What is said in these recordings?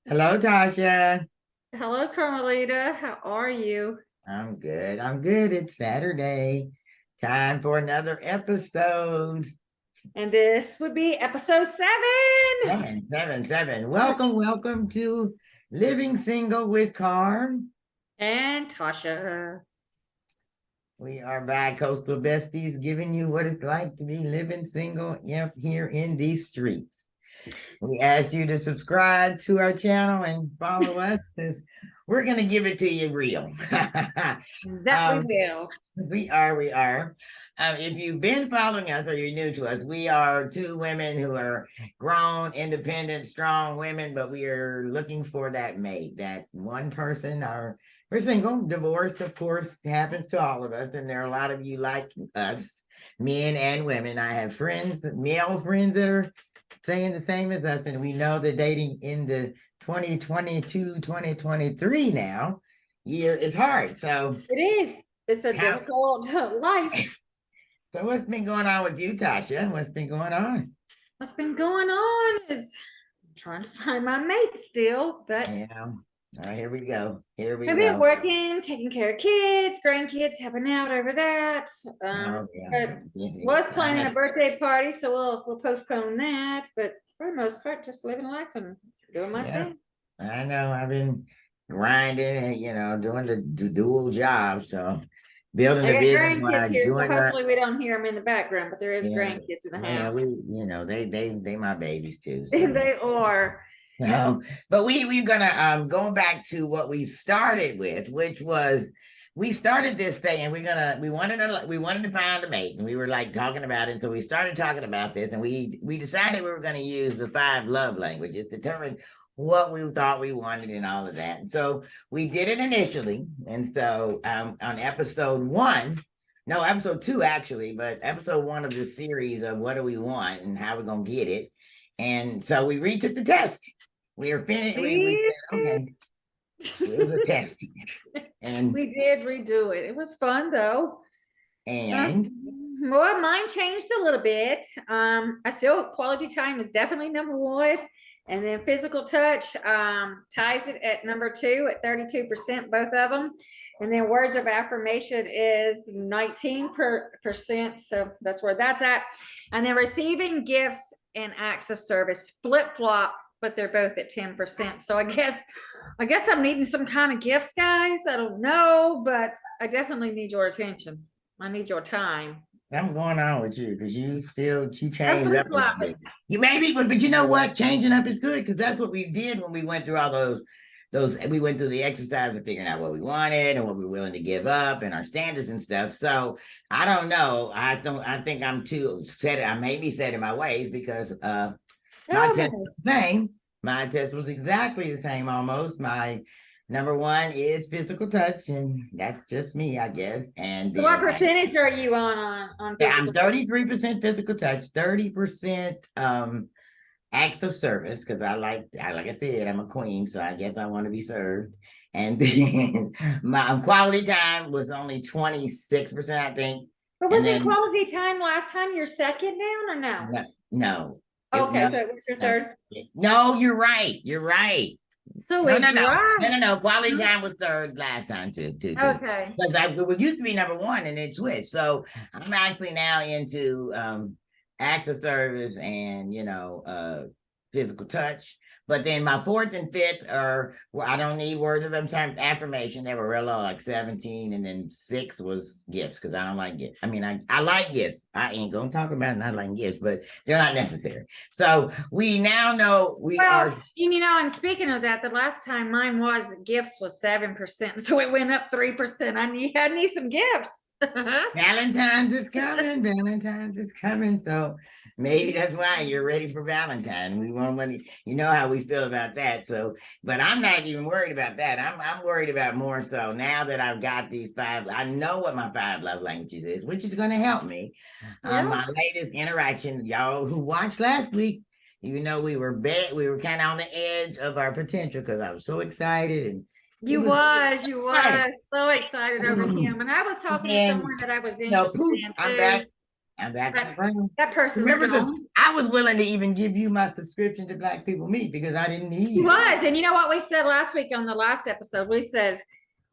Hello, Tasha. Hello, Carmelita. How are you? I'm good. I'm good. It's Saturday. Time for another episode. And this would be episode 7. 777. Welcome to Living Single with Carm. And Tasha. We are bi-coastal besties giving you what it's like to be living single here in these streets. We asked you to subscribe to our channel and follow us because we're going to give it to you real. That we um, will. we are. If you've been following us or you're new to us, we are two women who are grown, independent, strong women, but we are looking for that mate, that one person. We're single, divorced, of course, happens to all of us, and there are a lot of you like us, men and women. I have friends, male friends that are saying the same as us, and we know that dating in the 2022, 2023 now year is hard. So It is. It's a how difficult life. so what's been going on with you, Tasha? What's been going on? What's been going on is I'm trying to find my mate still, but Yeah. All right, here we go. Here we I've been go. working, taking care of kids, grandkids, helping out over that. Oh yeah. But Busy. was I planning know. a birthday party, so we'll postpone that. But for the most part, just living life and doing my Yeah, thing. I know. I've been grinding and doing the dual job. So building I the got business grandkids while here, so doing the hopefully we don't hear them in the background, but there is yeah. grandkids in the Yeah, house. they my babies too. So They are. but we're gonna go back to what we started with, which was we started this thing and we wanted to find a mate and we were like talking about it. So we started talking about this and we decided we were gonna use the 5 love languages, determine what we thought we wanted and all of that. And so we did it initially. And so on episode 1, no, episode 2 actually, but episode 1 of this series of what do we want and how we're gonna get it. And so we retook the test. We were finished. We We said, okay, it was a test. And we did redo it. It was fun though. Uh, and well, mine changed a little bit. I still quality time is definitely number one, and then physical touch ties it at number two at 32%, both of them. And then words of affirmation is 19%. So that's where that's at. And then receiving gifts and acts of service flip flop, but they're both at 10%. So I guess I'm needing some kind of gifts, guys. I don't know, but I definitely need your attention. I need your time. I'm going on with you because you I'm changed flip up a little flopping. bit. You maybe, but you know what? Changing up is good because that's what we did when we went through all those we went through the exercise of figuring out what we wanted and what we were willing to give up and our standards and stuff. So I don't know. I think I'm too set. I may be set in my ways because my test Okay. was the same. My test was exactly the same almost. My number 1 is physical touch, and that's just me, I guess. And So what then percentage are you on I'm physical? 33% physical touch, 30% acts of service, because like I said, I'm a queen, so I guess I want to be served. And then my quality time was only 26%, I think. But And wasn't then quality time last time your second down or no? no, no, Okay, no, so it was your no, third. no, you're right. You're right. So No, it no, no, no, dropped. no, no. Quality time was third last time too. Okay. Because it used to be number 1 and it switched. So I'm actually now into acts of service and physical touch. But then my 4th and 5th are where I don't need words of affirmation. They were real low, like 17, and then 6 was gifts because I don't like gifts. I mean, I like gifts. I ain't gonna talk about not liking gifts, but they're not necessary. So we now know we are. Well, and speaking of that, the last time mine was gifts was 7%, so it went up 3%. I need some gifts. Valentine's is coming. Valentine's is coming. So maybe that's why you're ready for Valentine. We want money. You know how we feel about that. So, but I'm not even worried about that. I'm worried about more so now that I've got these 5. I know what my 5 love languages is, which is going to help me. Yeah. My latest interaction, y'all who watched last week, we were kind of on the edge of our potential because I was so excited and it You was was, you exciting. was so excited over him. And I was talking to And someone that I was no, interested poof, in I'm too. back. I'm back to the But ground. that person's Remember this? gone. I was willing to even give you my subscription to Black People Meet because I didn't need He it. was. And you know what we said last week on the last episode? We said,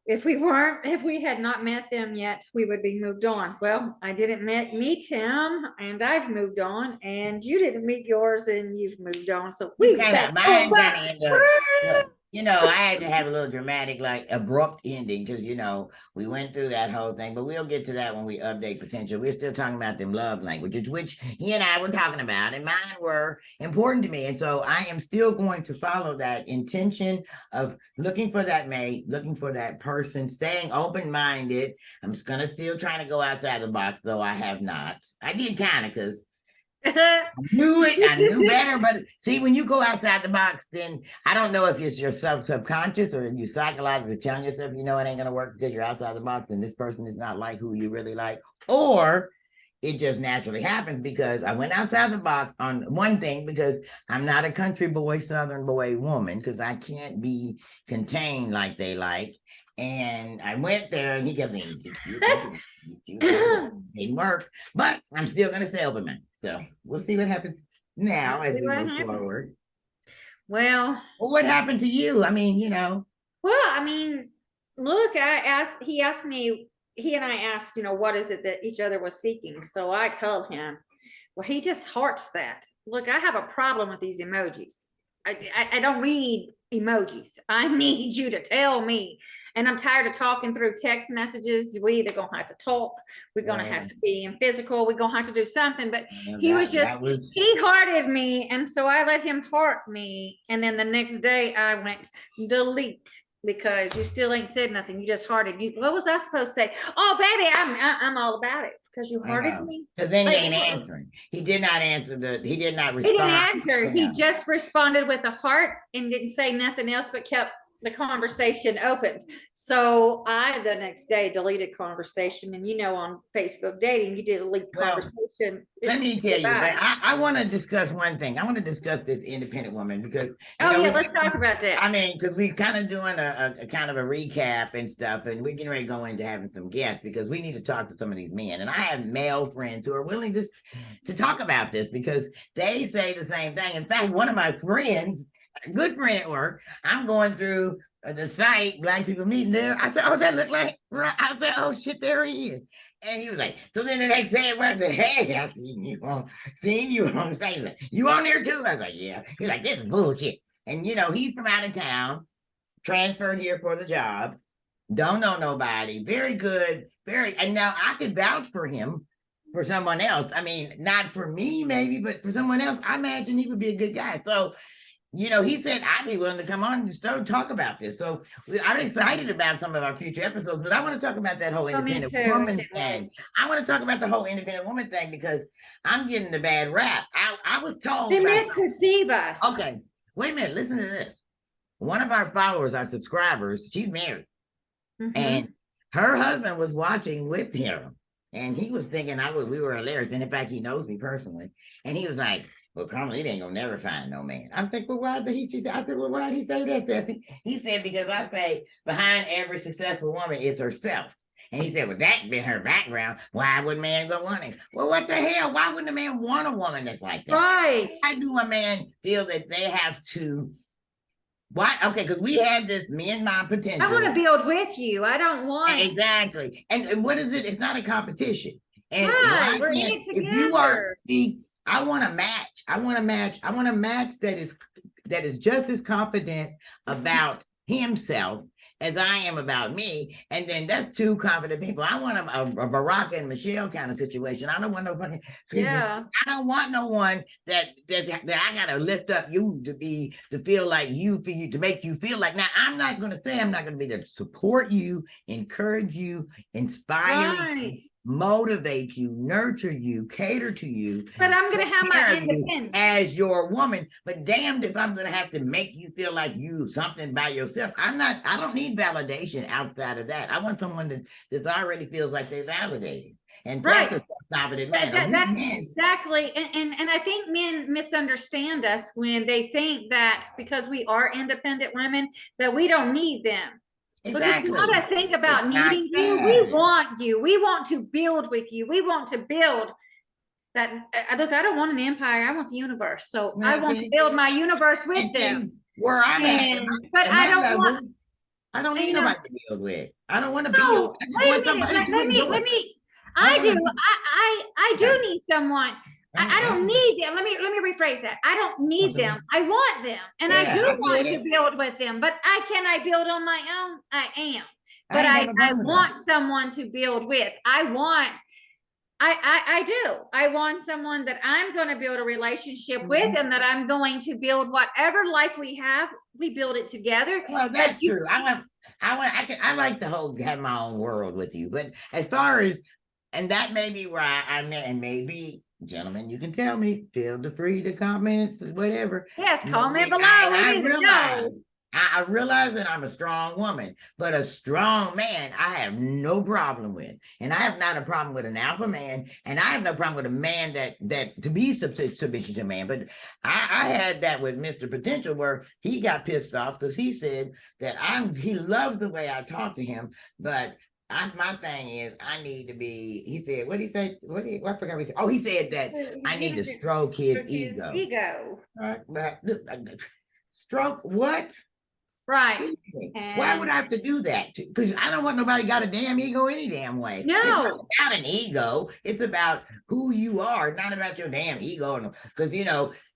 if we had not met them yet, we would be moved on. Well, I didn't meet him, and I've moved on, and you didn't meet yours, and you've moved on. So we Mine back kind on of back. ended up, I had to have a little dramatic, like abrupt ending because we went through that whole thing. But we'll get to that when we update potential. We're still talking about them love languages, which he and I were talking about, and mine were important to me. And so I am still going to follow that intention of looking for that mate, looking for that person, staying open-minded. I'm just gonna still trying to go outside the box, though I have not. I did kind of because knew it. I knew better. But see, when you go outside the box, then I don't know if it's yourself subconscious or you psychologically telling yourself, it ain't going to work because you're outside the box and this person is not like who you really like. Or it just naturally happens because I went outside the box on one thing because I'm not a country boy, Southern boy woman because I can't be contained like they like. And I went there and he kept saying, it didn't work, but I'm still going to stay open minded. So we'll see what happens now as we move forward. Well, what happened to you? I mean, look, he asked me, he and I asked, what is it that each other was seeking? So I told him, well, he just hearts that. Look, I have a problem with these emojis. I don't read emojis. I need you to tell me. And I'm tired of talking through text messages. We either gonna have to talk, we're gonna have to be in physical, we're gonna have to do something. But he hearted me, and so I let him heart me. And then the next day I went delete because you still ain't said nothing. You just hearted. What was I supposed to say? Oh, baby, I'm all about it. Because you hearted me. Because then he ain't answering. He did not answer he did not respond. He didn't answer. He just responded with a heart and didn't say nothing else, but kept the conversation opened. So I, the next day, deleted conversation. And on Facebook dating, you delete conversation. Let me tell you, but I want to discuss one thing. I want to discuss this independent woman because let's talk about that. I mean, because we're kind of doing a kind of a recap and stuff, and we're getting ready to go into having some guests because we need to talk to some of these men. And I have male friends who are willing to talk about this because they say the same thing. In fact, one of my friends, a good friend at work, I'm going through the site, Black People Meeting there. I said, oh, that look like, I said, oh shit, there he is. And he was like, so then the next day I said, hey, I seen you on the site. Like, you on there too? I was like, yeah. He's like, this is bullshit. And he's from out of town, transferred here for the job, don't know nobody, very good, and now I could vouch for him for someone else. I mean, not for me maybe, but for someone else, I imagine he would be a good guy. So he said, I'd be willing to come on and start talk about this. So I'm excited about some of our future episodes, but I want to talk about that whole independent woman thing. I want to talk about the whole independent woman thing because I'm getting the bad rap. I was told. They misperceive us. Okay, wait a minute. Listen to this. One of our followers, our subscribers, she's married. And her husband was watching with him. And he was thinking we were hilarious. And in fact, he knows me personally. And he was like, well, Carmel, he ain't gonna never find no man. I'm thinking, well, why did he say that, Tessie? He said, because I say behind every successful woman is herself. And he said, well, that been her background. Why would man go want it? Well, what the hell? Why wouldn't a man want a woman that's like that? Right. Why do a man feel that they have to? Why? Okay, because we had this, me and my potential. I want to build with you. I don't want. Exactly. And what is it? It's not a competition. And we're in it together. If you are, I want a match. I want a match that is just as confident about himself as I am about me. And then that's two confident people. I want a Barack and Michelle kind of situation. I don't want no fucking. I don't want no one that I gotta lift up you to feel like you to make you feel like. Now I'm not gonna say I'm not gonna be there to support you, encourage you, inspire you, motivate you, nurture you, cater to you. But I'm going to have my independence as your woman. But damned if I'm going to have to make you feel like you something by yourself. I don't need validation outside of that. I want someone that already feels like they're validated. And that's a self-confident man. That's exactly. And I think men misunderstand us when they think that because we are independent women, that we don't need them. Exactly. Because not a thing about needing you. We want you. We want to build with you. We want to build that look, I don't want an empire. I want the universe. So I want to Okay. build my universe with And them. then where I'm at, But at I my don't level, want, I don't need you know, nobody to build with. I don't want to no, build. I just wait a want minute. somebody to Let enjoy. me, I I want do. to be. I do need someone. I don't need them. Let me rephrase that. I don't need them. I want them. And I Yeah, do I want get to it. build with them. But can I build on my own? I am. I But ain't got no I problem with that. want someone to build with. I do. I want someone that I'm going to build a relationship with, and that I'm going to build whatever life we have. We build it together. Well, that's true. I like the whole have my own world with you. But as far as, and that may be where and maybe, gentlemen, you can tell me, feel free to comment, whatever. Yes, comment below. I realize, I realize that I'm a strong woman, but a strong man, I have no problem with. And I have not a problem with an alpha man, and I have no problem with a man that to be submission to a man. But I had that with Mr. Potential, where he got pissed off because he said that he loves the way I talk to him, but my thing is, I need to be. He said, "What did he say? I forgot what he said. Oh, he said that I need to stroke his ego. Right? But look, stroke what? Right. Why would I have to do that? Because I don't want nobody got a damn ego any damn way. No. It's not about an ego. It's about who you are, not about your damn ego. Because,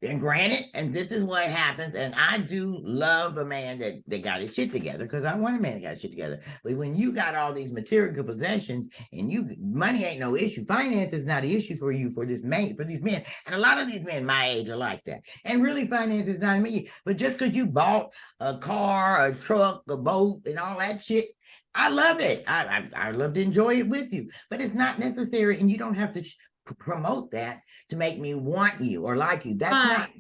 and granted, and this is what happens, and I do love a man that got his shit together, because I want a man that got his shit together. But when you got all these material possessions and money ain't no issue, finance is not an issue for you, for these men. And a lot of these men my age are like that. And really, finance is not me. But just because you bought a car, a truck, a boat, and all that shit, I love it. I love to enjoy it with you, but it's not necessary, and you don't have to promote that to make me want you or like you. That's not.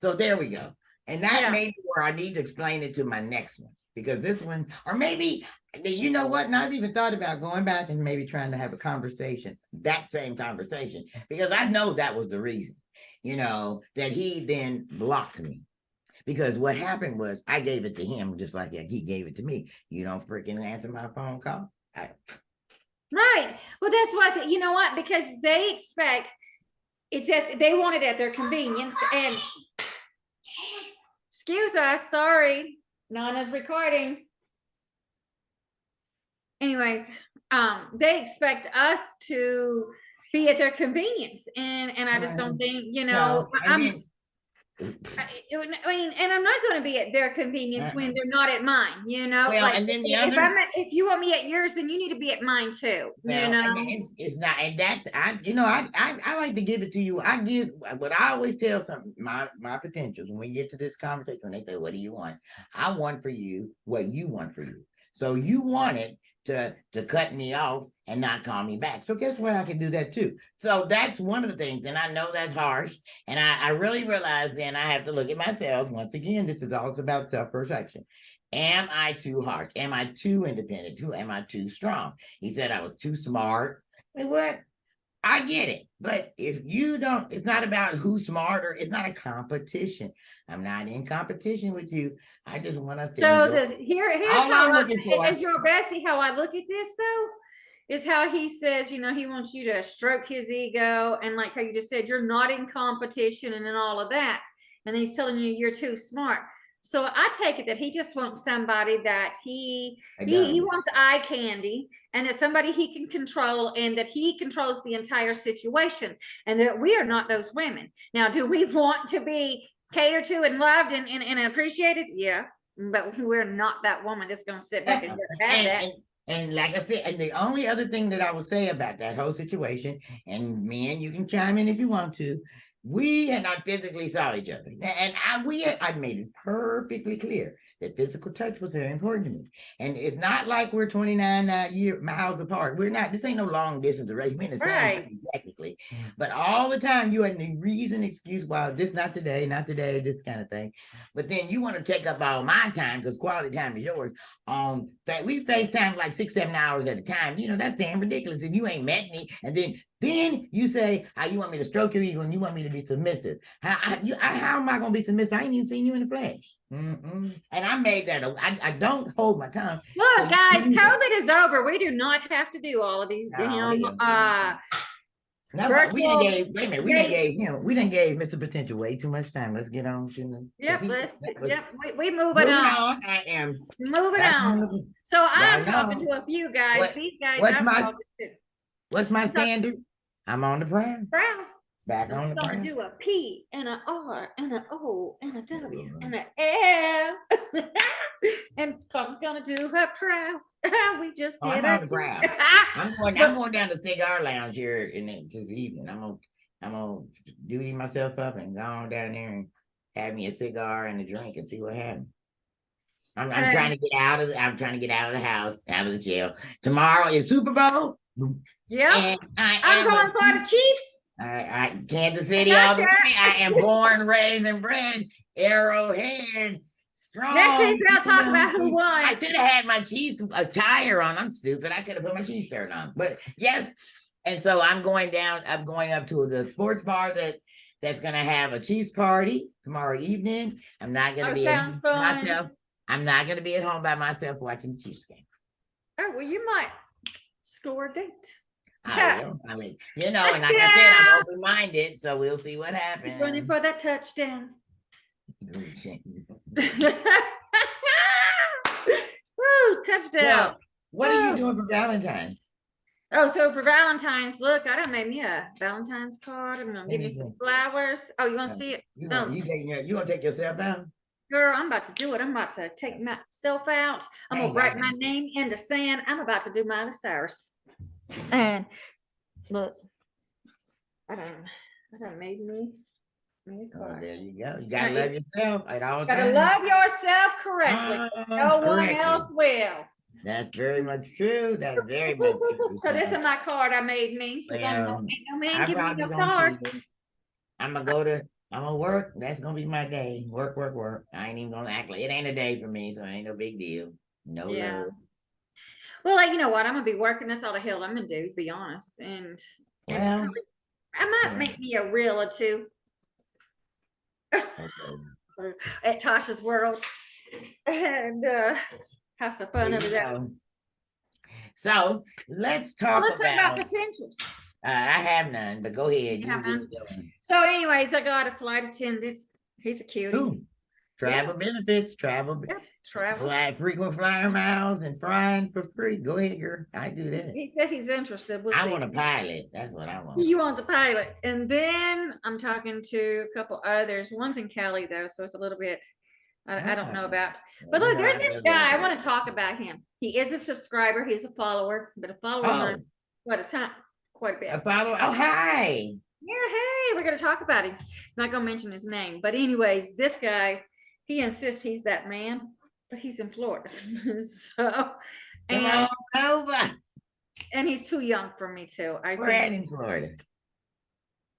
So there we go. And that may be where I need to explain it to my next one, because this one, or maybe, you know what? And I've even thought about going back and maybe trying to have a conversation, that same conversation, because I know that was the reason, that he then blocked me. Because what happened was I gave it to him just like he gave it to me. You don't freaking answer my phone call. Right. Well, that's what, you know what? Because they expect they want it at their convenience. And excuse us, sorry, Nana's recording. Anyways, they expect us to be at their convenience. And I just don't think, I mean, and I'm not going to be at their convenience when they're not at mine, Well, like, and then if you want me at yours, then you need to be at mine too, It's not, and that, I like to give it to you. But I always tell my potentials when we get to this conversation, when they say, what do you want? I want for you what you want for you. So you want it to cut me off and not call me back. So guess what? I can do that too. So that's one of the things. And I know that's harsh. And I really realize then I have to look at myself. Once again, this is all about self-perception. Am I too harsh? Am I too independent? Am I too strong? He said I was too smart. And what? I get it. But if you don't, it's not about who's smarter. It's not a competition. I'm not in competition with you. I just want us to. So here's how as your bestie, how I look at this though, is how he says, he wants you to stroke his ego, and like how you just said, you're not in competition and all of that. And then he's telling you you're too smart. So I take it that he just wants somebody that he wants eye candy, and that somebody he can control, and that he controls the entire situation, and that we are not those women. Now, do we want to be catered to and loved and appreciated? Yeah, but we're not that woman that's going to sit back and have that. And like I said, and the only other thing that I would say about that whole situation, and men, you can chime in if you want to, we had not physically saw each other. And I made it perfectly clear that physical touch was very important to me. And it's not like we're 29 miles apart. We're not, this ain't no long distance arrangement. Right. Technically. But all the time you had the reason, excuse, well, this not today, this kind of thing. But then you want to take up all my time, because quality time is yours. We FaceTime like 6-7 hours at a time. That's damn ridiculous. And you ain't met me. And then you say, you want me to stroke your ego and you want me to be submissive. How am I going to be submissive? I ain't even seen you in the flesh. And I made that. I don't hold my tongue. Look, guys, COVID is over. We do not have to do all of these damn No, but we didn't virtual gave, wait a minute, dates. we didn't gave Mr. Potential way too much time. Let's get on to the, because Yep, that was we moving moving on. on. I am Moving back on on. the, So y'all I'm talking know to a few guys. what, These guys what's I'm my, talking to. what's my I'm talking standard? I'm on the prowl. Brown. Back And on the we're gonna prowl. do a P and a R and a O and a W Mhm. and a L. And Carm's gonna do her proud. We just Oh, did I'm on it. the prowl. I'm But going down to cigar lounge here in this evening. I'm gonna duty myself up and go on down there and have me a cigar and a drink and see what happens. I'm trying to get out of I'm trying to get out of the house, out of the jail. Tomorrow is Super Bowl, yep, and I I'm am a going for the Chiefs. Kansas I City all the way. I am born, raised, and bred. Arrowhead, Next strong. week we'll talk about who won. I should have had my Chiefs attire on. I'm stupid. I could have put my Chiefs shirt on. But yes, and so I'm going down. I'm going up to the sports bar that's gonna have a Chiefs party tomorrow evening. I'm not gonna be at Sounds home fun. myself. I'm not gonna be at home by myself watching the Chiefs game. Oh, well, you might score a date. I will. I mean, and like I said, I'm open-minded, so we'll see what happens. He's running for that touchdown. Woo, touchdown. Well, what are you doing for Valentine's? Oh, so for Valentine's, look, I done made me a Valentine's card. I'm gonna give you some flowers. Oh, you want to see it? You gonna take yourself out? Girl, I'm about to do it. I'm about to take myself out. I'm gonna write my name in the sand. I'm about to do Miley Cyrus. And look, I done made me a Oh, card. there you go. You gotta love yourself at all Gotta times. love yourself correctly. No one else will. That's very much true. That's very much true. So this is my card I made me. Well, ain't no man give me no gonna card. I'm gonna work. That's gonna be my day. Work, work, work. I ain't even gonna act like it ain't a day for me, so it ain't no big deal. No love. Well, like, you know what? I'm gonna be working. That's all the hell I'm gonna do, to be honest. And Well, I might make me a reel or two at Tasha's World and have some fun over there. So let's talk about potentials. I have none, but go ahead. So, anyways, I got a flight attendant. He's a cutie. Ooh, travel benefits, travel. Frequent flyer miles and flying for free. Go ahead, girl. I do that. He said he's interested. I want a pilot. That's what I want. You want the pilot. And then I'm talking to a couple others. One's in Cali, though, so it's a little bit, I don't know about. But look, there's this guy. I want to talk about him. He is a subscriber. He's a follower, but a follower quite a bit. A follower. Oh, hi. Yeah, hey, we're going to talk about him. I'm not going to mention his name. But anyways, this guy, he insists he's that man, but he's in Florida. Come over. And he's too young for me too. We're in Florida.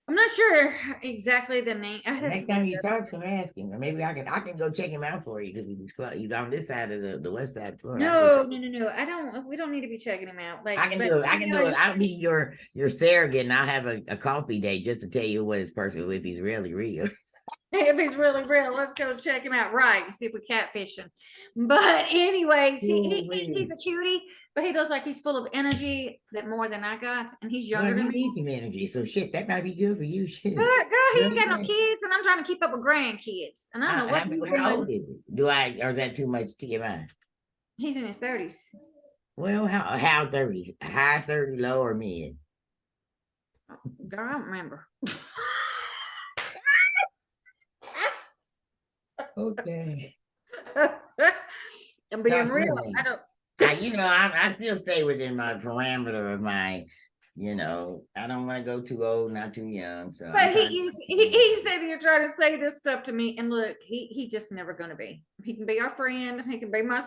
I'm not sure exactly the name. Next time you talk to him, ask him. Or maybe I can go check him out for you because he's on this side of the west side of Florida. No. I don't. We don't need to be checking him out. Like I can do it. I'll be your surrogate, and I'll have a coffee date just to tell you what his person if he's really real. If he's really real, let's go check him out. Right, and see if we catfishing. But anyways, he's a cutie, but he looks like he's full of energy that more than I got, and he's younger than me. He needs some energy, so shit, that might be good for you. Shit. Girl, he ain't got no kids, and I'm trying to keep up with grandkids. And I don't know what how old is he? Or is that too much to get by? He's in his 30s. Well, how 30? High 30, low or mid? Girl, I don't remember. Okay. I'm being real. I still stay within my parameter of my, I don't want to go too old, not too young. So, but he said you're trying to say this stuff to me, and look, he just never gonna be. He can be our friend. He can be my,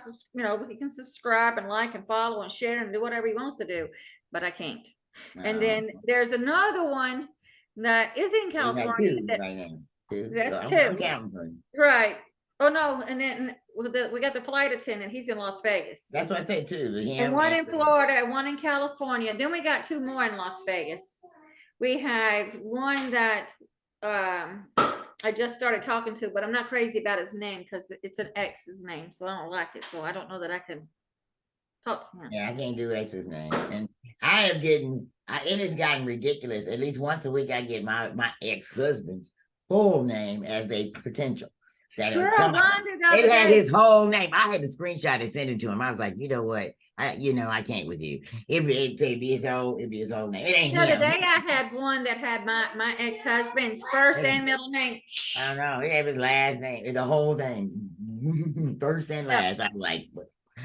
he can subscribe and like and follow and share and do whatever he wants to do, but I can't. And then there's another one that is in California. That's two. Right. Oh no, and then we got the flight attendant. He's in Las Vegas. That's what I said too. And one in Florida and one in California. Then we got two more in Las Vegas. We have one that I just started talking to, but I'm not crazy about his name because it's an ex's name, so I don't like it. So I don't know that I can Talk to him. Yeah, I can't do ex's name. And I am getting, it has gotten ridiculous. At least once a week, I get my ex-husband's full name as a potential. That Girl, somebody, Rhonda the other it had day. his whole name. I had to screenshot and send it to him. I was like, you know what? I can't with you. It'd be his whole name. It ain't The other him. day I had one that had my ex-husband's first and middle name. I don't know. He had his last name, the whole thing, first and last. I'm like,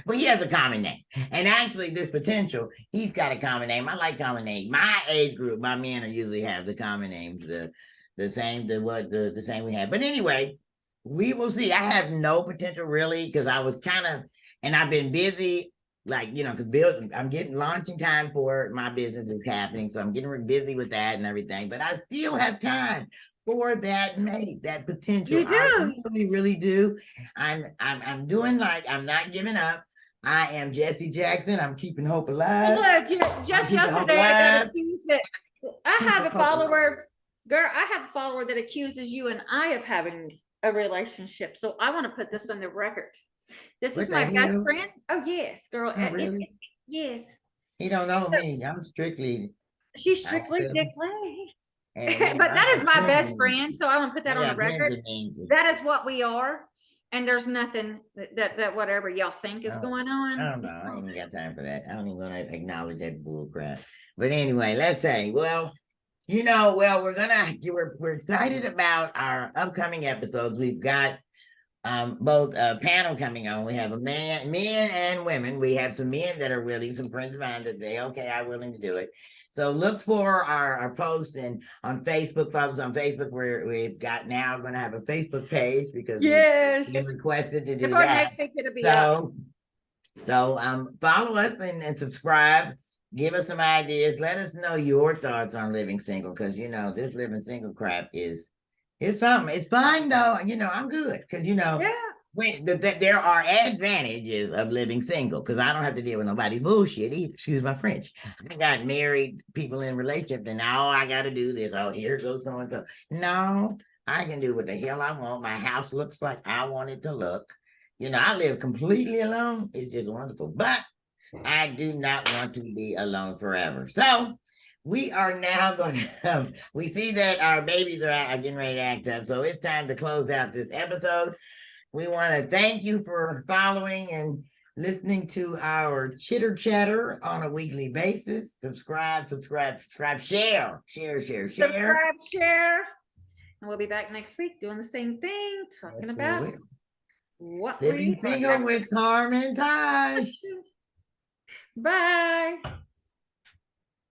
but he has a common name. And actually, this potential, he's got a common name. I like common names. My age group, my men are usually have the common names, the same we have. But anyway, we will see. I have no potential really because I was kind of, and I've been busy, like because I'm getting launching time for my business is happening, so I'm getting busy with that and everything. But I still have time for that mate, that potential. You do. I really do. I'm doing like I'm not giving up. I am Jesse Jackson. I'm keeping hope alive. Look, just yesterday I got accused that I have a follower, girl. I have a follower that accuses you and I of having a relationship. So I want to put this on the record. This is my best friend. Oh yes, girl. Oh, really? Yes. He don't know me. I'm strictly. She's strictly Dick Lay. And, but that is my best friend, so I want to put that on the record. That is what we are, and there's nothing that whatever y'all think is going on. I don't know. I ain't got time for that. I don't even want to acknowledge that bull crap. But anyway, let's say, well, we're excited about our upcoming episodes. We've got both a panel coming on. We have men and women. We have some men that are willing, some friends of mine that say, okay, I'm willing to do it. So look for our posts and on Facebook, folks. On Facebook, we've got now going to have a Facebook page because we've been requested to do that. Next week it'll be up. So follow us and subscribe. Give us some ideas. Let us know your thoughts on living single because this living single crap is something. It's fine though. I'm good because there are advantages of living single because I don't have to deal with nobody bullshit either. Excuse my French. I got married people in relationships and now I got to do this. Oh, here goes so and so. No, I can do what the hell I want. My house looks like I want it to look. I live completely alone. It's just wonderful. But I do not want to be alone forever. So we are now going to, we see that our babies are getting ready to act up. So it's time to close out this episode. We want to thank you for following and listening to our chitter chatter on a weekly basis. Subscribe, share. Subscribe, share. And we'll be back next week doing the same thing, talking about what living single with Carm Tasha. Bye.